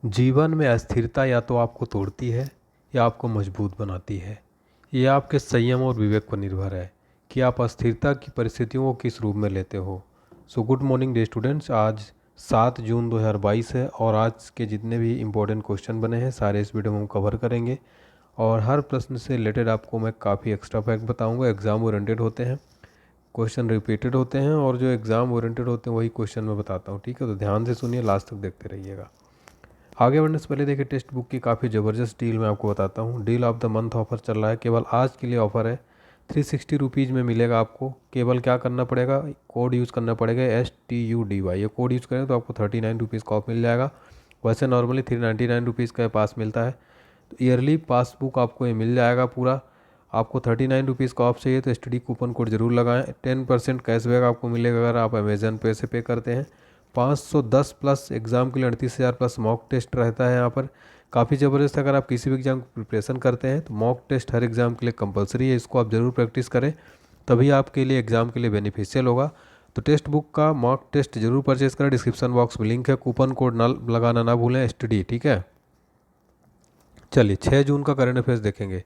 जीवन में अस्थिरता या तो आपको तोड़ती है या आपको मजबूत बनाती है। ये आपके संयम और विवेक पर निर्भर है कि आप अस्थिरता की परिस्थितियों को किस रूप में लेते हो। So good morning day students. आज 7 जून 2022 है और आज के जितने भी इम्पोर्टेंट क्वेश्चन बने हैं सारे इस वीडियो में हम कवर करेंगे और हर प्रश्न से रिलेटेड आपको मैं काफ़ी एक्स्ट्रा फैक्ट बताऊँगा। एग्ज़ाम ओरिएंटेड होते हैं, क्वेश्चन रिपीटेड होते हैं और जो एग्ज़ाम ओरिएंटेड होते हैं वही क्वेश्चन मैं बताता हूँ। ठीक है, तो ध्यान से सुनिए, लास्ट तक देखते रहिएगा। आगे बढ़ने से पहले देखिए टेक्स्ट बुक की काफ़ी ज़बरदस्त डील मैं आपको बताता हूँ। Deal of the month offer चल रहा है, केवल आज के लिए ऑफर है। 360 रुपीज़ में मिलेगा आपको। केवल क्या करना पड़ेगा, कोड यूज़ करना पड़ेगा STUDY। ये कोड यूज़ करें तो आपको 39 रुपीज़ का ऑफ मिल जाएगा। वैसे नॉर्मली 399 रुपीज़ का पास मिलता है, तो ईयरली पासबुक आपको ये मिल जाएगा पूरा। आपको 39 रुपीज़ का ऑफ चाहिए तो STD कूपन कोड ज़रूर लगाएं। 10% कैशबैक आपको मिलेगा अगर आप अमेज़न पे से पे करते हैं। 510 प्लस एग्ज़ाम के लिए 38,000 प्लस मॉक टेस्ट रहता है यहाँ पर। काफ़ी ज़बरदस्त। अगर आप किसी भी एग्ज़ाम की प्रिपरेशन करते हैं तो मॉक टेस्ट हर एग्ज़ाम के लिए कंपलसरी है, इसको आप ज़रूर प्रैक्टिस करें, तभी आपके लिए एग्ज़ाम के लिए बेनिफिशियल होगा। तो टेक्स्ट बुक का मॉक टेस्ट जरूर परचेज करें, डिस्क्रिप्शन बॉक्स में लिंक है। कूपन कोड ना लगाना ना भूलें, STD। ठीक है, चलिए 6 जून का करंट अफेयर्स देखेंगे।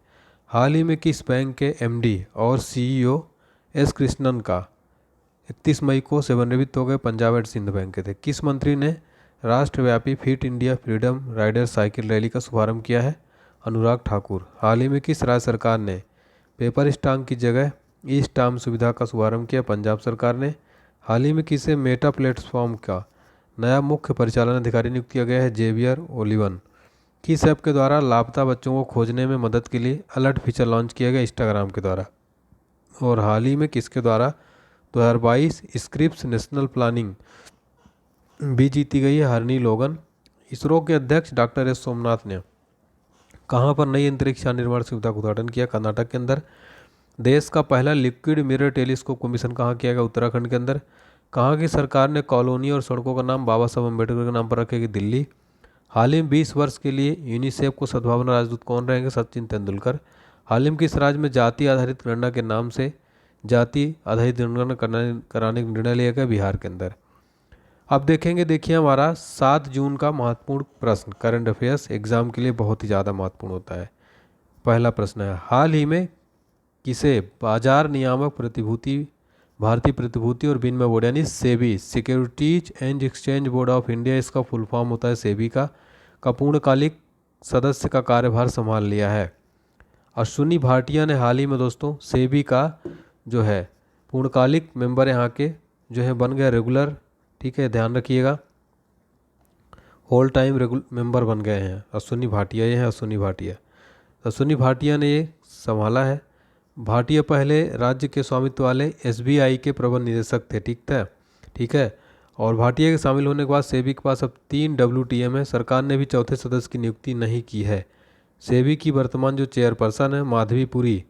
हाल ही में किस बैंक के MD और CEO S कृष्णन का 31 मई को सेवानिवृत्त हो गए? पंजाब एंड सिंध बैंक के थे। किस मंत्री ने राष्ट्रव्यापी Fit India Freedom Rider cycle rally का शुभारंभ किया है? अनुराग ठाकुर। हाल ही में किस राज्य सरकार ने पेपर स्टाम्प की जगह ई स्टाम्प सुविधा का शुभारंभ किया? पंजाब सरकार ने। हाल ही में किसे मेटा प्लेटफॉर्म का नया मुख्य परिचालन अधिकारी नियुक्त किया गया है? Xavier Olivan. किस ऐप के द्वारा लापता बच्चों को खोजने में मदद के लिए अलर्ट फीचर लॉन्च किया गया? इंस्टाग्राम के द्वारा। और हाल ही में किसके द्वारा 2022 स्क्रिप्स नेशनल प्लानिंग भी जीती गई है? हरनी लोगन। इसरो के अध्यक्ष डॉक्टर एस सोमनाथ ने कहाँ पर नई अंतरिक्ष यान निर्माण सुविधा का उद्घाटन किया? कर्नाटक के अंदर। देश का पहला लिक्विड मिरर टेलीस्कोप का मिशन कहाँ किया गया? उत्तराखंड के अंदर। कहाँ की सरकार ने कॉलोनी और सड़कों का नाम बाबा साहब अम्बेडकर के नाम पर रखेगी? दिल्ली। हाल ही में 20 वर्ष के लिए यूनिसेफ को सद्भावना राजदूत कौन रहेंगे? सचिन तेंदुलकर। हाल ही में किस राज्य में जाति आधारित गणना के नाम से जाति आधारित गणना कराने का निर्णय लिया गया? बिहार के अंदर। अब देखेंगे, देखिए हमारा 7 जून का महत्वपूर्ण प्रश्न करंट अफेयर्स एग्जाम के लिए बहुत ही ज़्यादा महत्वपूर्ण होता है। पहला प्रश्न है, हाल ही में किसे बाजार नियामक प्रतिभूति भारतीय प्रतिभूति और विनिमय बोर्ड यानी SEBI securities and exchange board of India, इसका फुल फॉर्म होता है सेबी का पूर्णकालिक सदस्य का कार्यभार संभाल लिया है? अश्विनी भाटिया ने हाल ही में दोस्तों सेबी का जो है पूर्णकालिक मेंबर यहाँ के जो है बन गया रेगुलर। ठीक है, ध्यान रखिएगा, होल टाइम रेगुलर मेंबर बन गए हैं अश्विनी भाटिया। ये हैं अश्विनी भाटिया। अश्विनी भाटिया ने ये संभाला है। भाटिया पहले राज्य के स्वामित्व वाले SBI के प्रबंध निदेशक थे। ठीक है। और भाटिया के शामिल होने के बाद सेबी के पास अब 3 WTM है। सरकार ने भी चौथे सदस्य की नियुक्ति नहीं की है। सेबी की वर्तमान जो चेयरपर्सन है माधवी पुरी,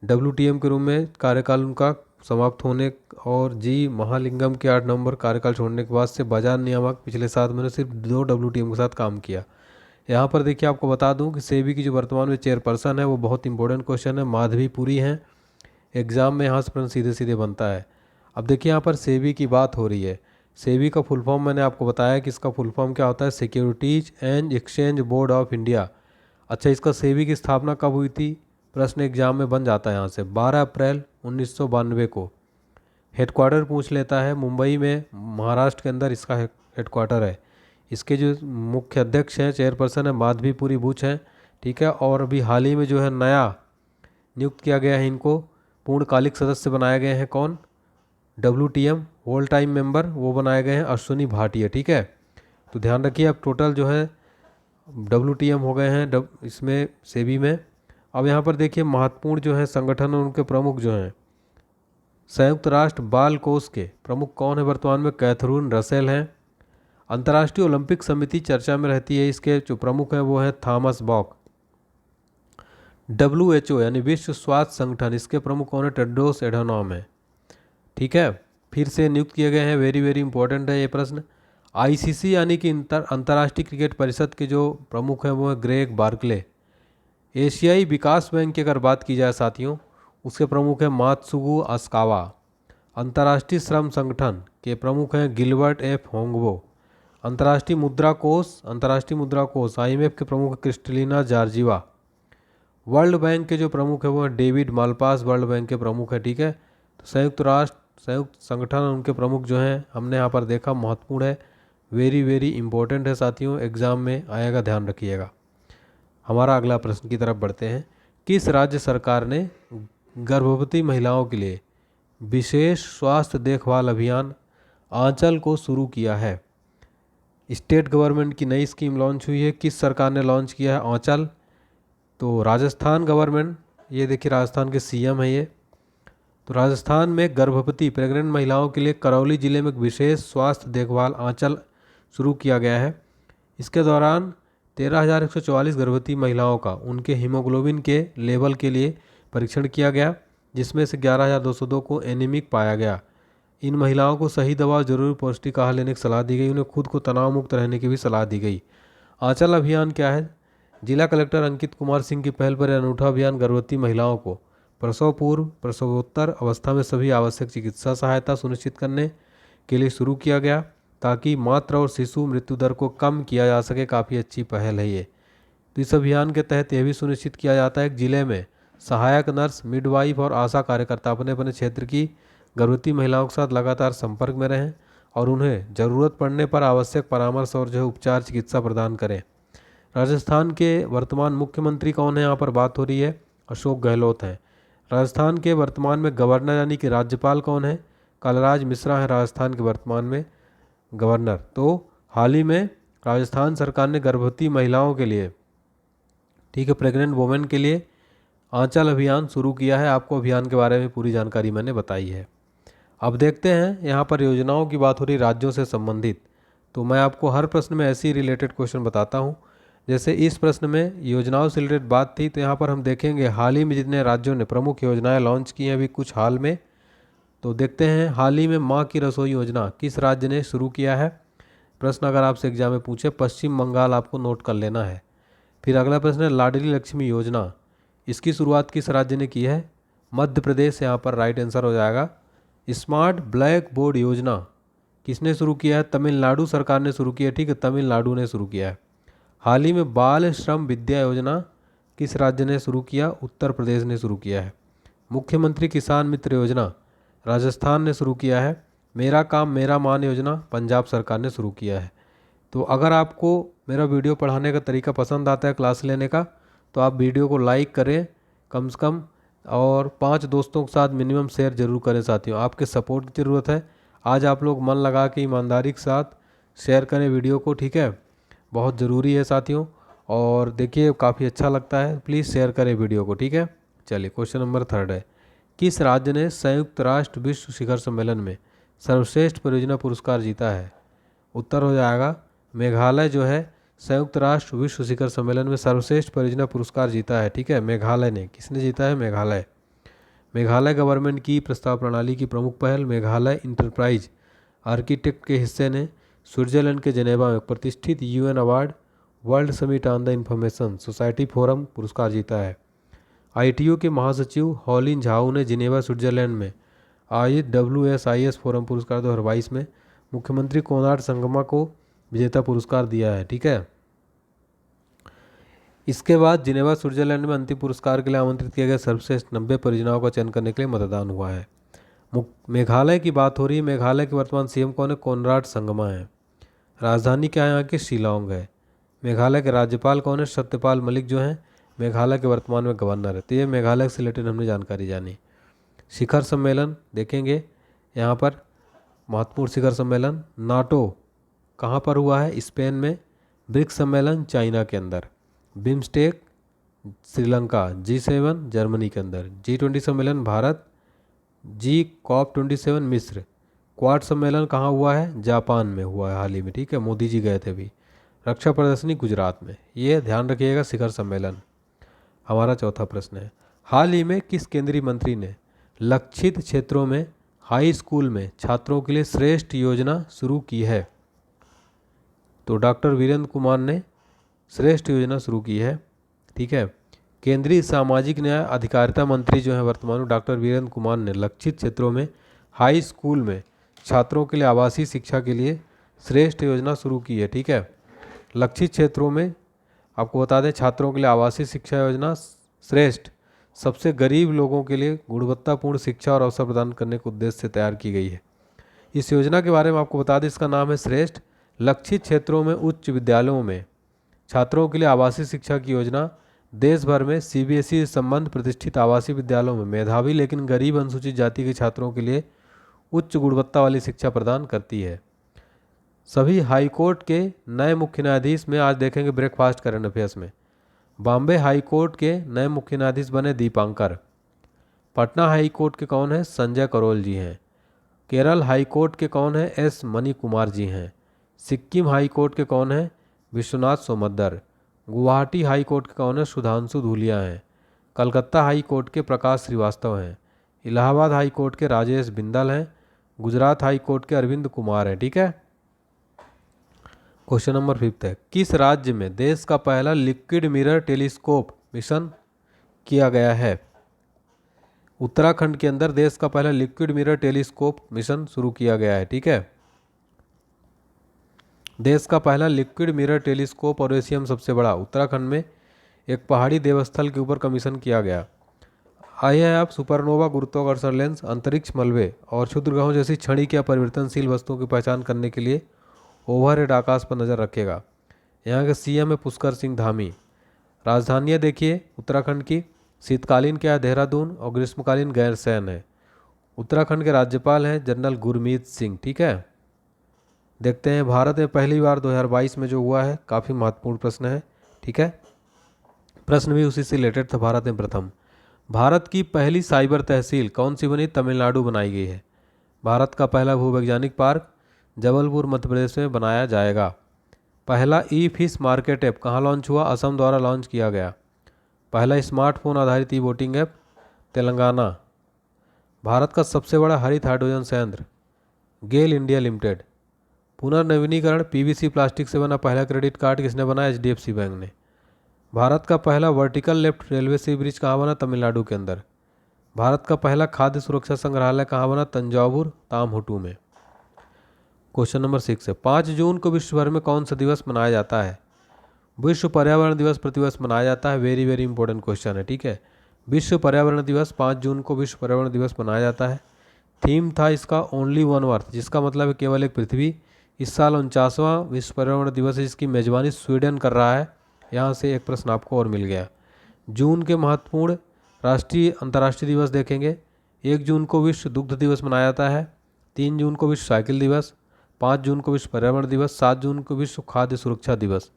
WTM के रूप में कार्यकाल उनका समाप्त होने और जी महालिंगम के 8 नवंबर कार्यकाल छोड़ने के बाद से बाजार नियामक पिछले 7 महीनों सिर्फ 2 WTM के साथ काम किया। यहाँ पर देखिए आपको बता दूं कि सेबी की जो वर्तमान में चेयरपर्सन है वो बहुत इंपॉर्टेंट क्वेश्चन है, माधवी पुरी हैं। एग्जाम में यहाँ से प्रश्न सीधे सीधे बनता है। अब देखिए यहाँ पर सेबी की बात हो रही है। सेबी का फुल फॉर्म मैंने आपको बताया कि इसका फुल फॉर्म क्या होता है, securities and exchange board of India. अच्छा, इसका सेबी की स्थापना कब हुई थी? प्रश्न एग्जाम में बन जाता है यहाँ से 12 अप्रैल 1992 को। हेडक्वार्टर पूछ लेता है, मुंबई में महाराष्ट्र के अंदर इसका हेडक्वार्टर है। इसके जो मुख्य अध्यक्ष हैं चेयरपर्सन है माधवी पुरी बुच हैं। ठीक है, और अभी हाल ही में जो है नया नियुक्त किया गया है, इनको पूर्णकालिक सदस्य बनाए गए हैं। कौन? WTM होल टाइम मेंबर वो बनाए गए हैं अश्विनी भाटिया। ठीक है, तो ध्यान रखिए अब टोटल जो है WTM हो गए हैं इसमें सेबी में। अब यहाँ पर देखिए महत्वपूर्ण जो है संगठन और उनके प्रमुख जो हैं, संयुक्त राष्ट्र बाल कोष के प्रमुख कौन है वर्तमान में? कैथरीन रसेल हैं। अंतर्राष्ट्रीय ओलंपिक समिति चर्चा में रहती है, इसके जो प्रमुख हैं वो हैं थॉमस बॉक। WHO यानी विश्व स्वास्थ्य संगठन, इसके प्रमुख कौन है? टेड्रोस एडहानॉम है। ठीक है, फिर से नियुक्त किए गए हैं, वेरी वेरी इंपॉर्टेंट है ये प्रश्न। ICC यानी कि अंतर्राष्ट्रीय क्रिकेट परिषद के जो प्रमुख हैं वो है ग्रेग बार्कले। एशियाई विकास बैंक की अगर बात की जाए साथियों, उसके प्रमुख हैं मात्सुगु अस्कावा। अंतर्राष्ट्रीय श्रम संगठन के प्रमुख हैं गिलबर्ट F होंगबो। अंतर्राष्ट्रीय मुद्रा कोष IMF के प्रमुख क्रिस्टलिना जॉर्जिवा। वर्ल्ड बैंक के जो प्रमुख है वो है डेविड मालपास, वर्ल्ड बैंक के प्रमुख है, ठीक है। तो संयुक्त संगठन उनके प्रमुख जो हैं हमने यहाँ पर देखा, महत्वपूर्ण है, वेरी वेरी इंपॉर्टेंट है साथियों, एग्जाम में आएगा, ध्यान रखिएगा। हमारा अगला प्रश्न की तरफ बढ़ते हैं। किस राज्य सरकार ने गर्भवती महिलाओं के लिए विशेष स्वास्थ्य देखभाल अभियान आंचल को शुरू किया है? स्टेट गवर्नमेंट की नई स्कीम लॉन्च हुई है, किस सरकार ने लॉन्च किया है आंचल? तो राजस्थान गवर्नमेंट, ये देखिए राजस्थान के CM है ये। तो राजस्थान में गर्भवती प्रेग्नेंट महिलाओं के लिए करौली जिले में एक विशेष स्वास्थ्य देखभाल आंचल शुरू किया गया है। इसके दौरान 13,144 गर्भवती महिलाओं का उनके हीमोग्लोबिन के लेवल के लिए परीक्षण किया गया, जिसमें से 11,202 को एनीमिक पाया गया। इन महिलाओं को सही दवा और जरूरी पौष्टिक आहार लेने की सलाह दी गई, उन्हें खुद को तनाव मुक्त रहने की भी सलाह दी गई। आंचल अभियान क्या है? जिला कलेक्टर अंकित कुमार सिंह की पहल पर यह अनूठा अभियान गर्भवती महिलाओं को प्रसव पूर्व प्रसवोत्तर अवस्था में सभी आवश्यक चिकित्सा सहायता सुनिश्चित करने के लिए शुरू किया गया, ताकि मातृ और शिशु मृत्यु दर को कम किया जा सके। काफ़ी अच्छी पहल है ये। तो इस अभियान के तहत यह भी सुनिश्चित किया जाता है कि जिले में सहायक नर्स, मिडवाइफ और आशा कार्यकर्ता अपने अपने क्षेत्र की गर्भवती महिलाओं के साथ लगातार संपर्क में रहें और उन्हें ज़रूरत पड़ने पर आवश्यक परामर्श और जो है उपचार चिकित्सा प्रदान करें। राजस्थान के वर्तमान मुख्यमंत्री कौन है? यहाँ पर बात हो रही है, अशोक गहलोत हैं। राजस्थान के वर्तमान में गवर्नर यानी कि राज्यपाल कौन है? कलराज मिश्रा है राजस्थान के वर्तमान में गवर्नर। तो हाल ही में राजस्थान सरकार ने गर्भवती महिलाओं के लिए, ठीक है, प्रेग्नेंट वुमेन के लिए आंचल अभियान शुरू किया है। आपको अभियान के बारे में पूरी जानकारी मैंने बताई है। अब देखते हैं, यहाँ पर योजनाओं की बात हो रही राज्यों से संबंधित, तो मैं आपको हर प्रश्न में ऐसी रिलेटेड क्वेश्चन बताता हूँ। जैसे इस प्रश्न में योजनाओं से रिलेटेड बात थी, तो यहाँ पर हम देखेंगे हाल ही में जितने राज्यों ने प्रमुख योजनाएं लॉन्च की हैं अभी कुछ हाल में, तो देखते हैं हाल ही में माँ की रसोई योजना किस राज्य ने शुरू किया है। प्रश्न अगर आपसे एग्जाम में पूछे, पश्चिम बंगाल आपको नोट कर लेना है। फिर अगला प्रश्न है लाडली लक्ष्मी योजना, इसकी शुरुआत किस राज्य ने की है? मध्य प्रदेश यहाँ पर राइट आंसर हो जाएगा। स्मार्ट ब्लैक बोर्ड योजना किसने शुरू किया है? तमिलनाडु सरकार ने शुरू किया है, ठीक है, तमिलनाडु ने शुरू किया है। हाल ही में बाल श्रम विद्या योजना किस राज्य ने शुरू किया? उत्तर प्रदेश ने शुरू किया है। मुख्यमंत्री किसान मित्र योजना राजस्थान ने शुरू किया है। मेरा काम मेरा मान योजना पंजाब सरकार ने शुरू किया है। तो अगर आपको मेरा वीडियो पढ़ाने का तरीका पसंद आता है, क्लास लेने का, तो आप वीडियो को लाइक करें कम से कम, और 5 दोस्तों के साथ मिनिमम शेयर जरूर करें साथियों। आपके सपोर्ट की ज़रूरत है। आज आप लोग मन लगा के ईमानदारी के साथ शेयर करें वीडियो को, ठीक है, बहुत ज़रूरी है साथियों। और देखिए काफ़ी अच्छा लगता है, प्लीज़ शेयर करें वीडियो को, ठीक है। चलिए क्वेश्चन नंबर 3 है, किस राज्य ने संयुक्त राष्ट्र विश्व शिखर सम्मेलन में सर्वश्रेष्ठ परियोजना पुरस्कार जीता है? उत्तर हो जाएगा मेघालय जो है संयुक्त राष्ट्र विश्व शिखर सम्मेलन में सर्वश्रेष्ठ परियोजना पुरस्कार जीता है, ठीक है, मेघालय ने। किसने जीता है? मेघालय। मेघालय गवर्नमेंट की प्रस्ताव प्रणाली की प्रमुख पहल मेघालय इंटरप्राइज आर्किटेक्ट के हिस्से ने स्विट्जरलैंड के जेनेवा में प्रतिष्ठित UN award world summit on the information society forum पुरस्कार जीता है। ITU के महासचिव हॉलिन झाऊ ने जिनेवा स्विट्जरलैंड में आयोजित WSIS फोरम पुरस्कार 2022 में मुख्यमंत्री कोनार्ड संगमा को विजेता पुरस्कार दिया है, ठीक है। इसके बाद जिनेवा स्विट्जरलैंड में अंतिम पुरस्कार के लिए आमंत्रित किए गए सर्वश्रेष्ठ 90 परियोजनाओं का चयन करने के लिए मतदान हुआ है। मेघालय की बात हो रही है। मेघालय के वर्तमान CM कौन है? कोनराड संगमा है। राजधानी क्या है यहाँ की? शिलांग है। मेघालय के राज्यपाल कौन है? सत्यपाल मलिक जो हैं मेघालय के वर्तमान में गवर्नर है। तो ये मेघालय से रिलेटेड हमने जानकारी जानी। शिखर सम्मेलन देखेंगे यहाँ पर, महत्वपूर्ण शिखर सम्मेलन नाटो कहाँ पर हुआ है? स्पेन में। ब्रिक्स सम्मेलन चाइना के अंदर। बिम्स्टेक श्रीलंका। G7 जर्मनी के अंदर। G20 सम्मेलन भारत। COP27 मिस्र। क्वाड सम्मेलन कहाँ हुआ है? जापान में हुआ है हाल ही में, ठीक है, मोदी जी गए थे अभी। रक्षा प्रदर्शनी गुजरात में। ये ध्यान रखिएगा शिखर सम्मेलन। हमारा चौथा प्रश्न है, हाल ही में किस केंद्रीय मंत्री ने लक्षित क्षेत्रों में हाई स्कूल में छात्रों के लिए श्रेष्ठ योजना शुरू की है? तो डॉक्टर वीरेंद्र कुमार ने श्रेष्ठ योजना शुरू की है, ठीक है। केंद्रीय सामाजिक न्याय अधिकारिता मंत्री जो है वर्तमान में डॉक्टर वीरेंद्र कुमार ने लक्षित क्षेत्रों में हाई स्कूल में छात्रों के लिए आवासीय शिक्षा के लिए श्रेष्ठ योजना शुरू की है। ठीक है, लक्षित क्षेत्रों में आपको बता दें, छात्रों के लिए आवासीय शिक्षा योजना श्रेष्ठ सबसे गरीब लोगों के लिए गुणवत्तापूर्ण शिक्षा और अवसर प्रदान करने के उद्देश्य से तैयार की गई है। इस योजना के बारे में आपको बता दें, इसका नाम है श्रेष्ठ। लक्षित क्षेत्रों में उच्च विद्यालयों में छात्रों के लिए आवासीय शिक्षा की योजना देश भर में सीबीएसई संबंध प्रतिष्ठित आवासीय विद्यालयों में मेधावी लेकिन गरीब अनुसूचित जाति के छात्रों के लिए उच्च गुणवत्ता वाली शिक्षा प्रदान करती है। सभी हाई कोर्ट के नए मुख्य न्यायाधीश में आज देखेंगे ब्रेकफास्ट करंट अफेयर्स में, बॉम्बे हाई कोर्ट के नए मुख्य न्यायाधीश बने दीपांकर। पटना हाई कोर्ट के कौन है? संजय करोल जी हैं। केरल हाई कोर्ट के कौन है? एस मणि कुमार जी हैं। सिक्किम हाई कोर्ट के कौन है? विश्वनाथ सोमद्दर। गुवाहाटी हाई कोर्ट के कौन है? सुधांशु धूलिया हैं। कलकत्ता हाई कोर्ट के प्रकाश श्रीवास्तव हैं। इलाहाबाद हाई कोर्ट के राजेश बिंदल हैं। गुजरात हाई कोर्ट के अरविंद कुमार हैं। ठीक है, क्वेश्चन नंबर 5 है, किस राज्य में देश का पहला लिक्विड मिरर टेलीस्कोप मिशन किया गया है? उत्तराखंड के अंदर देश का पहला लिक्विड मिरर टेलीस्कोप मिशन शुरू किया गया है। ठीक है, देश का पहला लिक्विड मिरर टेलीस्कोप और एशिया में सबसे बड़ा उत्तराखंड में एक पहाड़ी देवस्थल के ऊपर कमीशन किया गया। IIF सुपरनोवा गुरुत्वाकर्षण लेंस अंतरिक्ष मलबे और क्षुद्र ग्रहों जैसी क्षणिक या परिवर्तनशील वस्तुओं की पहचान करने के लिए ओवरहेड आकाश पर नज़र रखेगा। यहाँ के CM है पुष्कर सिंह धामी। राजधानियाँ देखिए उत्तराखंड की, शीतकालीन क्या है? देहरादून, और ग्रीष्मकालीन गैरसैंण है। उत्तराखंड के राज्यपाल हैं जनरल गुरमीत सिंह। ठीक है, देखते हैं भारत में पहली बार 2022 में जो हुआ है, काफ़ी महत्वपूर्ण प्रश्न है। ठीक है, प्रश्न भी उसी से रिलेटेड था। भारत में प्रथम, भारत की पहली साइबर तहसील कौन सी बनी? तमिलनाडु बनाई गई है। भारत का पहला भूवैज्ञानिक पार्क जबलपुर मध्य प्रदेश में बनाया जाएगा। पहला ई-फिश मार्केट ऐप कहाँ लॉन्च हुआ? असम द्वारा लॉन्च किया गया। पहला स्मार्टफोन आधारित ई-वोटिंग ऐप तेलंगाना। भारत का सबसे बड़ा हरित हाइड्रोजन संयंत्र गेल इंडिया लिमिटेड। पुनर्नवीनीकरण PVC प्लास्टिक से बना पहला क्रेडिट कार्ड किसने बनाया? HDFC बैंक ने। भारत का पहला वर्टिकल लेफ्ट रेलवे सी ब्रिज कहाँ बना? तमिलनाडु के अंदर। भारत का पहला खाद्य सुरक्षा संग्रहालय कहाँ बना? तंजावुर तामहुटू में। क्वेश्चन नंबर 6 है, 5 जून को विश्व भर में कौन सा दिवस मनाया जाता है? विश्व पर्यावरण दिवस प्रतिवर्ष मनाया जाता है। वेरी वेरी इंपॉर्टेंट क्वेश्चन है। ठीक है, विश्व पर्यावरण दिवस 5 जून को विश्व पर्यावरण दिवस मनाया जाता है। थीम था इसका ओनली वन अर्थ, जिसका मतलब है केवल एक पृथ्वी। इस साल 49वां विश्व पर्यावरण दिवस है, जिसकी मेजबानी स्वीडन कर रहा है। यहाँ से एक प्रश्न आपको और मिल गया। जून के महत्वपूर्ण राष्ट्रीय अंतर्राष्ट्रीय दिवस देखेंगे। 1 जून को विश्व दुग्ध दिवस मनाया जाता है। 3 जून को विश्व साइकिल दिवस। 5 जून को विश्व पर्यावरण दिवस। 7 जून को विश्व खाद्य सुरक्षा दिवस।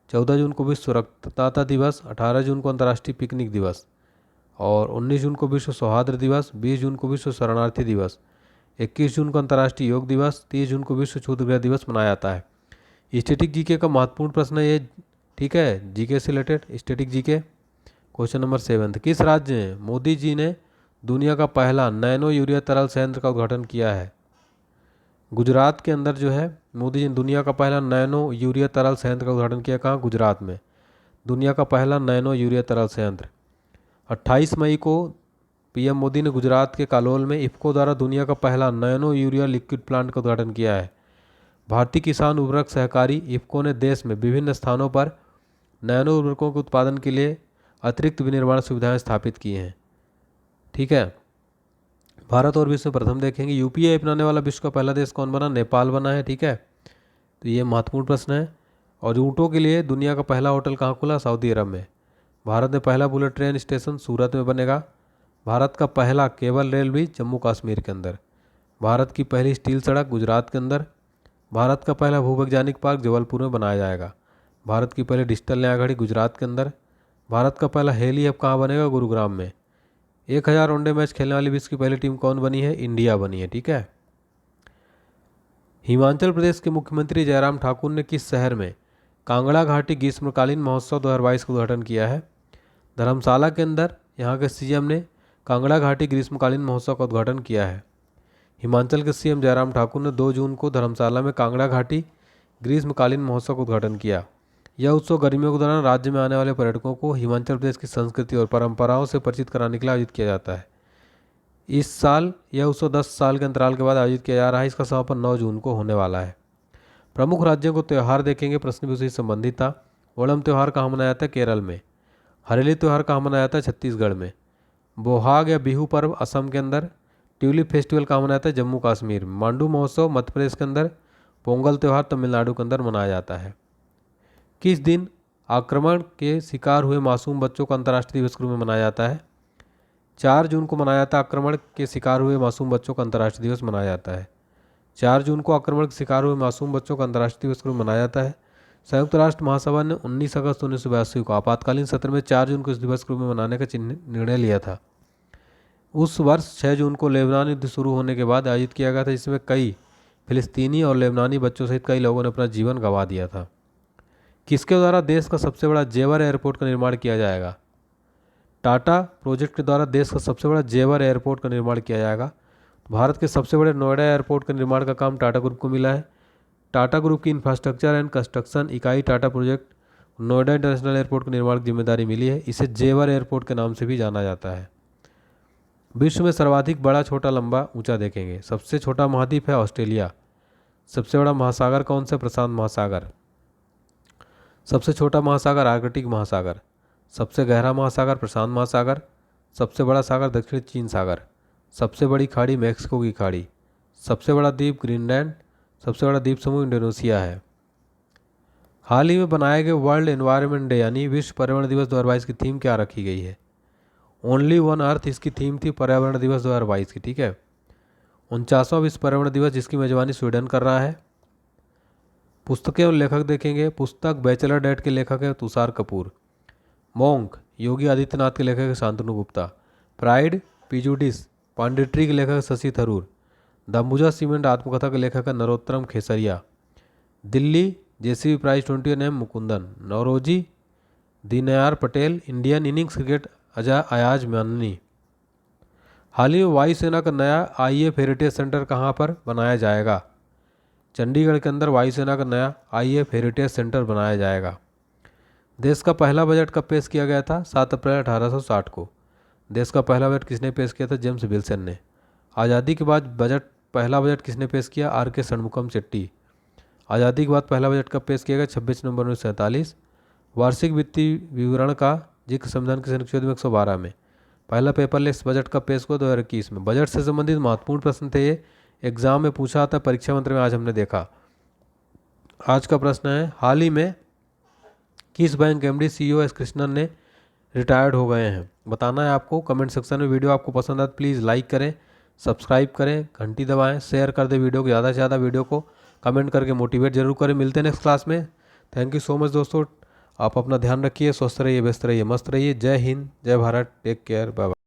14 जून को विश्व रक्तदाता दिवस। 18 जून को अंतर्राष्ट्रीय पिकनिक दिवस और 19 जून को विश्व सौहार्द दिवस। 20 जून को विश्व शरणार्थी दिवस। 21 जून को अंतर्राष्ट्रीय योग दिवस। 30 जून को विश्व क्षुद्रग्रह दिवस मनाया जाता है। स्टैटिक जीके का महत्वपूर्ण प्रश्न है ये। ठीक है, जीके से related static GK. Question number 7, किस राज्य में मोदी जी ने दुनिया का पहला नैनो यूरिया तरल संयंत्र का उद्घाटन किया है? गुजरात के अंदर जो है मोदी जी ने दुनिया का पहला नैनो यूरिया तरल संयंत्र का उद्घाटन किया। कहाँ? गुजरात में। दुनिया का पहला नैनो यूरिया तरल संयंत्र। 28 मई को PM मोदी ने गुजरात के कालोल में इफ्को द्वारा दुनिया का पहला नैनो यूरिया लिक्विड प्लांट का उद्घाटन किया है। भारतीय किसान उर्वरक सहकारी इफ्को ने देश में विभिन्न स्थानों पर नैनो उर्वरकों के उत्पादन के लिए अतिरिक्त विनिर्माण सुविधाएं स्थापित की हैं। ठीक है, भारत और विश्व में प्रथम देखेंगे। UPI अपनाने वाला विश्व का पहला देश कौन बना? नेपाल बना है। ठीक है, तो ये महत्वपूर्ण प्रश्न है। और ऊँटों के लिए दुनिया का पहला होटल कहाँ खुला? सऊदी अरब में। भारत में पहला बुलेट ट्रेन स्टेशन सूरत में बनेगा। भारत का पहला केबल रेल भी जम्मू कश्मीर के अंदर। भारत की पहली स्टील सड़क गुजरात के अंदर। भारत का पहला भूवैज्ञानिक पार्क जबलपुर में बनाया जाएगा। भारत की पहली डिजिटल न्यायघड़ी गुजरात के अंदर। भारत का पहला हेली हब कहाँ बनेगा? गुरुग्राम में। 1000 वनडे मैच खेलने वाली विश्व की पहली टीम कौन बनी है? इंडिया बनी है। ठीक है, हिमाचल प्रदेश के मुख्यमंत्री जयराम ठाकुर ने किस शहर में कांगड़ा घाटी ग्रीष्मकालीन महोत्सव 2022 का उद्घाटन किया है? धर्मशाला के अंदर यहाँ के CM ने कांगड़ा घाटी ग्रीष्मकालीन महोत्सव का उद्घाटन किया है। हिमाचल के CM जयराम ठाकुर ने 2 जून को धर्मशाला में कांगड़ा घाटी ग्रीष्मकालीन महोत्सव का उद्घाटन किया। यह उत्सव गर्मियों के दौरान राज्य में आने वाले पर्यटकों को हिमाचल प्रदेश की संस्कृति और परंपराओं से परिचित कराने के लिए आयोजित किया जाता है। इस साल यह उत्सव 10 साल के अंतराल के बाद आयोजित किया जा रहा है। इसका समापन 9 जून को होने वाला है। प्रमुख राज्यों को त्यौहार देखेंगे, प्रश्न भी उसी से संबंधित था। ओणम त्यौहार कहाँ मनाया जाता है? केरल में। हरेली त्यौहार कहाँ मनाया जाता है? छत्तीसगढ़ में। बोहाग या बिहू पर्व असम के अंदर। ट्यूलिप फेस्टिवल कहाँ मनाया जाता है? जम्मू कश्मीर में। मांडू महोत्सव मध्य प्रदेश के अंदर। पोंगल त्यौहार तमिलनाडु के अंदर मनाया जाता है। किस दिन आक्रमण के शिकार हुए मासूम बच्चों का अंतर्राष्ट्रीय दिवस के रूप में मनाया जाता है? 4 जून को मनाया जाता है। आक्रमण के शिकार हुए मासूम बच्चों का अंतर्राष्ट्रीय दिवस मनाया जाता है। 4 जून को आक्रमण के शिकार हुए मासूम बच्चों का अंतर्राष्ट्रीय दिवस के रूप में मनाया जाता है। संयुक्त राष्ट्र महासभा ने 19 अगस्त 1982 को आपातकालीन सत्र में 4 जून को इस दिवस के रूप में मनाने का निर्णय लिया था। उस वर्ष 6 जून को लेबनान युद्ध शुरू होने के बाद आयोजित किया गया था, जिसमें कई फिलिस्तीनी और लेबनानी बच्चों सहित कई लोगों ने अपना जीवन गंवा दिया था। किसके द्वारा देश का सबसे बड़ा जेवर एयरपोर्ट का निर्माण किया जाएगा? टाटा प्रोजेक्ट के द्वारा देश का सबसे बड़ा जेवर एयरपोर्ट का निर्माण किया जाएगा। भारत के सबसे बड़े नोएडा एयरपोर्ट का निर्माण का काम टाटा ग्रुप को मिला है। टाटा ग्रुप की इंफ्रास्ट्रक्चर एंड कंस्ट्रक्शन इकाई Tata project Noida international airport की निर्माण की जिम्मेदारी मिली है। इसे जेवर एयरपोर्ट के नाम से भी जाना जाता है। विश्व में सर्वाधिक बड़ा, छोटा, लंबा, ऊंचा देखेंगे। सबसे छोटा महाद्वीप है ऑस्ट्रेलिया। सबसे बड़ा महासागर कौन सा? प्रशांत महासागर। सबसे छोटा महासागर आर्कटिक महासागर। सबसे गहरा महासागर प्रशांत महासागर। सबसे बड़ा सागर दक्षिण चीन सागर। सबसे बड़ी खाड़ी मैक्सिको की खाड़ी। सबसे बड़ा द्वीप ग्रीनलैंड। सबसे बड़ा द्वीप समूह इंडोनेशिया है। हाल ही में बनाए गए वर्ल्ड एनवायरनमेंट डे यानी विश्व पर्यावरण दिवस 2022 की थीम क्या रखी गई है? ओनली वन अर्थ इसकी थीम थी पर्यावरण दिवस 2022 की। ठीक है। 49वां विश्व पर्यावरण दिवस जिसकी मेजबानी स्वीडन कर रहा है। पुस्तकें और लेखक देखेंगे। पुस्तक बैचलर डेट के लेखक हैं तुषार कपूर। मोंक योगी आदित्यनाथ के लेखक है Shantanu Gupta. Pride prejudice punditry के लेखक शशि थरूर। द अंबुजा सीमेंट आत्मकथा के लेखक है Narottam Khesaria. Delhi JCB prize 21 M Mukundan. Naoroji Dinyar Patel. Indian innings cricket Ayaz Memon. हाल ही में वायुसेना का नया आईएएफ हेरिटेज सेंटर कहाँ पर बनाया जाएगा? चंडीगढ़ के अंदर वायुसेना का नया आईएएफ हेरिटेज सेंटर बनाया जाएगा। देश का पहला बजट कब पेश किया गया था? 7 अप्रैल 1860 को। देश का पहला बजट किसने पेश किया था? जेम्स विल्सन ने। आज़ादी के बाद पहला बजट किसने पेश किया? आर.के. षणमुखम चेट्टी। आज़ादी के बाद पहला बजट कब पेश किया गया? 26 नवंबर 1947। वार्षिक वित्तीय विवरण का जिक्र संविधान के अनुच्छेद 112 में। पहला पेपरलेस बजट कब पेश हुआ? 2021 में। बजट से संबंधित महत्वपूर्ण प्रश्न थे ये, एग्जाम में पूछा था, परीक्षा मंत्र में आज हमने देखा। आज का प्रश्न है, हाल ही में किस bank MD CEO S Krishnan ने रिटायर्ड हो गए हैं? बताना है आपको। कमेंट सेक्शन में वीडियो आपको पसंद आए प्लीज़ लाइक करें, सब्सक्राइब करें, घंटी दबाएं, शेयर कर दें वीडियो को, ज़्यादा से ज़्यादा वीडियो को कमेंट करके मोटिवेट जरूर करें। मिलते हैं नेक्स्ट क्लास में। थैंक यू सो मच दोस्तों। आप अपना ध्यान रखिए, स्वस्थ रहिए, व्यस्त रहिए, मस्त रहिए। जय हिंद, जय Bharat, take care, bye bye.